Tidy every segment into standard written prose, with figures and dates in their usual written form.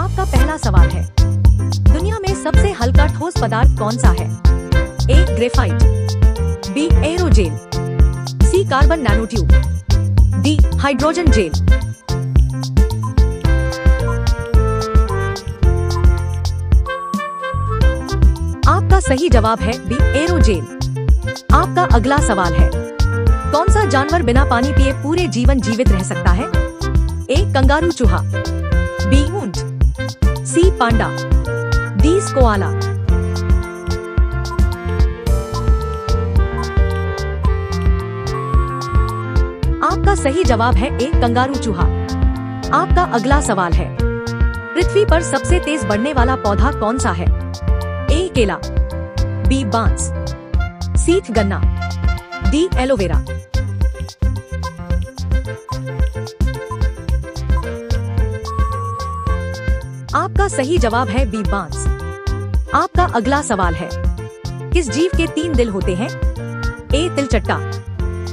आपका पहला सवाल है, दुनिया में सबसे हल्का ठोस पदार्थ कौन सा है? A graphite, B aerogel, C carbon nanotube, D hydrogen gel. आपका सही जवाब है बी एरोजेल। आपका अगला सवाल है, कौन सा जानवर बिना पानी पिए पूरे जीवन जीवित रह सकता है? ए कंगारू चूहा, बी ऊंट, सी पांडा, डी कोआला। आपका सही जवाब है ए कंगारू चूहा। आपका अगला सवाल है, पृथ्वी पर सबसे तेज बढ़ने वाला पौधा कौन सा है? ए केला, बी बांस, सी गन्ना, डी एलोवेरा। आपका सही जवाब है बी बांस। आपका अगला सवाल है, किस जीव के 3 दिल होते हैं? ए तिलचट्टा,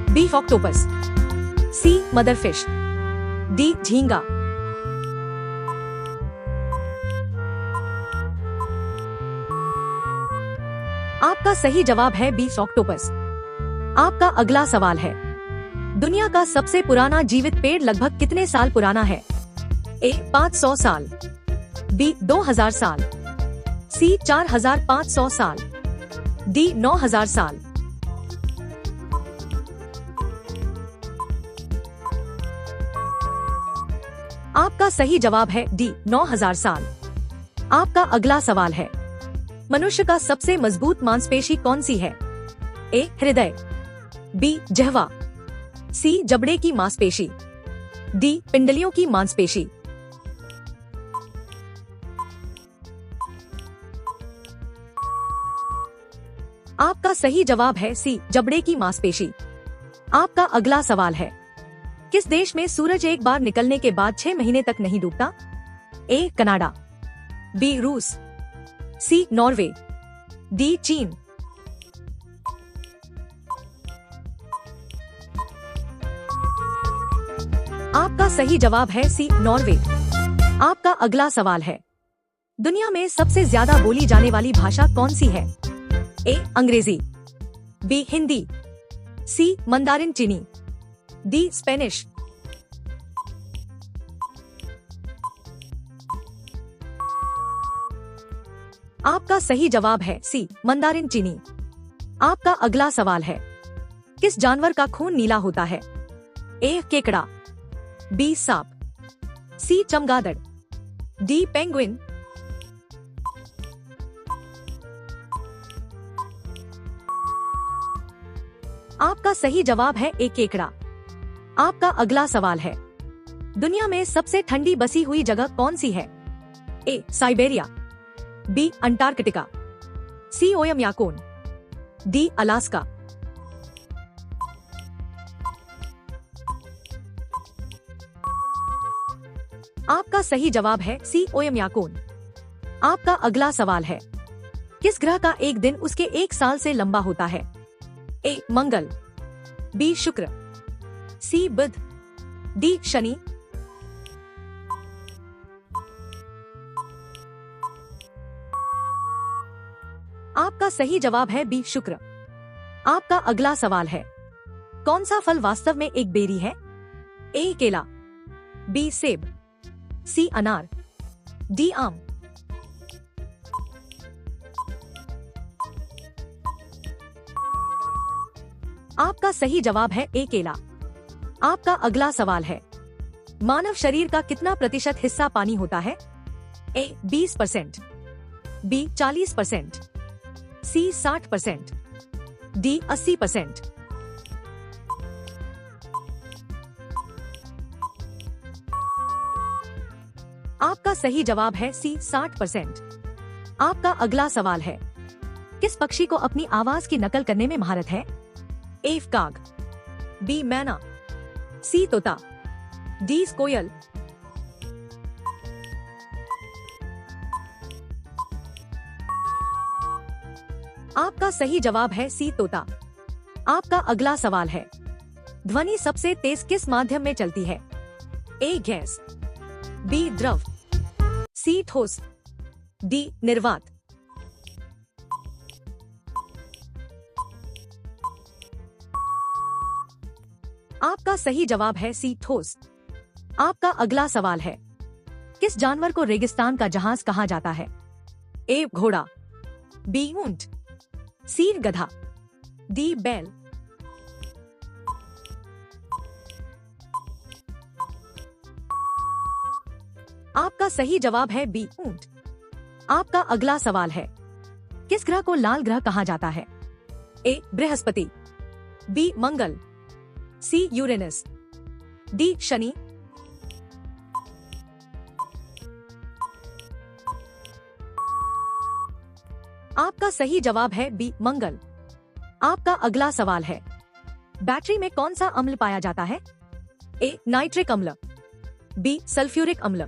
बी ऑक्टोपस, सी मदरफिश, डी झींगा। आपका सही जवाब है बी ऑक्टोपस। आपका अगला सवाल है, दुनिया का सबसे पुराना जीवित पेड़ लगभग कितने साल पुराना है? ए 500 साल, बी 2000 साल, सी 4500 साल, डी 9000 साल। आपका सही जवाब है डी 9000 साल। आपका अगला सवाल है, मनुष्य का सबसे मजबूत मांसपेशी कौन सी है? ए हृदय, बी जिह्वा, सी जबड़े की मांसपेशी, डी पिंडलियों की मांसपेशी। आपका सही जवाब है सी जबड़े की मांसपेशी। आपका अगला सवाल है, किस देश में सूरज एक बार निकलने के बाद 6 महीने तक नहीं डूबता? ए कनाडा, बी रूस, सी नॉर्वे, डी चीन। आपका सही जवाब है सी नॉर्वे। आपका अगला सवाल है, दुनिया में सबसे ज्यादा बोली जाने वाली भाषा कौन सी है? ए अंग्रेजी, बी हिंदी, सी मंदारिन चीनी, डी स्पेनिश। आपका सही जवाब है सी मंदारिन चीनी। आपका अगला सवाल है, किस जानवर का खून नीला होता है? ए केकड़ा, बी सांप, सी चमगादड़, डी पेंगुइन। आपका सही जवाब है ए केकड़ा। आपका अगला सवाल है, दुनिया में सबसे ठंडी बसी हुई जगह कौन सी है? ए साइबेरिया, बी अंटार्कटिका, सी ओयमयाकोन, डी अलास्का। आपका सही जवाब है सी ओयमयाकोन। आपका अगला सवाल है, किस ग्रह का एक दिन उसके 1 साल से लंबा होता है? ए मंगल, बी शुक्र, सी बुध, डी शनि। आपका सही जवाब है बी शुक्र। आपका अगला सवाल है, कौन सा फल वास्तव में एक बेरी है? ए केला, बी सेब, सी अनार, डी आम। आपका सही जवाब है ए केला। आपका अगला सवाल है, मानव शरीर का कितना प्रतिशत हिस्सा पानी होता है? ए 20%, बी 40%, सी 60%, डी 80%। आपका सही जवाब है सी 60%। आपका अगला सवाल है, किस पक्षी को अपनी आवाज की नकल करने में महारत है? ए काग, बी मैना, सी तोता, डी कोयल। आपका सही जवाब है सी तोता। आपका अगला सवाल है, ध्वनि सबसे तेज किस माध्यम में चलती है? ए गैस, बी द्रव, सी ठोस, डी निर्वात। आपका सही जवाब है सी ठोस। आपका अगला सवाल है, किस जानवर को रेगिस्तान का जहाज कहा जाता है? ए घोड़ा, बी ऊंट, सी गधा, डी बैल। आपका सही जवाब है बी ऊंट। आपका अगला सवाल है, किस ग्रह को लाल ग्रह कहा जाता है? ए बृहस्पति, बी मंगल, सी यूरेनस, डी शनि। आपका सही जवाब है बी मंगल। आपका अगला सवाल है, बैटरी में कौन सा अम्ल पाया जाता है? ए नाइट्रिक अम्ल, बी सल्फ्यूरिक अम्ल,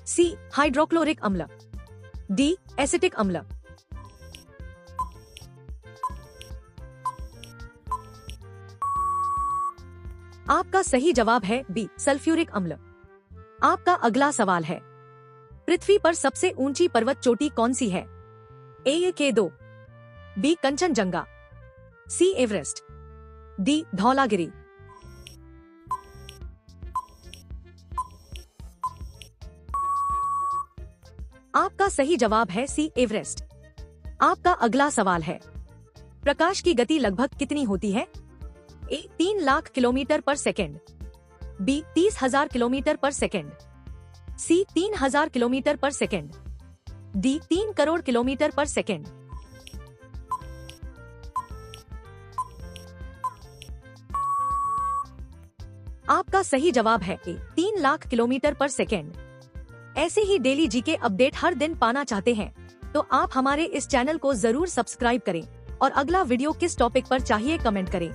सी हाइड्रोक्लोरिक अम्ल, डी एसिटिक अम्ल। आपका सही जवाब है बी सल्फ्यूरिक अम्ल। आपका अगला सवाल है, पृथ्वी पर सबसे ऊंची पर्वत चोटी कौन सी है? ए K2, बी कंचनजंगा, सी एवरेस्ट, डी धौलागिरी। आपका सही जवाब है सी एवरेस्ट। आपका अगला सवाल है, प्रकाश की गति लगभग कितनी होती है? ए 3 लाख किलोमीटर पर सेकेंड, बी 30,000 किलोमीटर पर सेकेंड, सी 3,000 किलोमीटर पर सेकेंड, डी 3 करोड़ किलोमीटर पर सेकेंड। आपका सही जवाब है ए 3 लाख किलोमीटर पर सेकेंड। ऐसे ही डेली जीके अपडेट हर दिन पाना चाहते हैं तो आप हमारे इस चैनल को जरूर सब्सक्राइब करें और अगला वीडियो किस टॉपिक पर चाहिए कमेंट करें।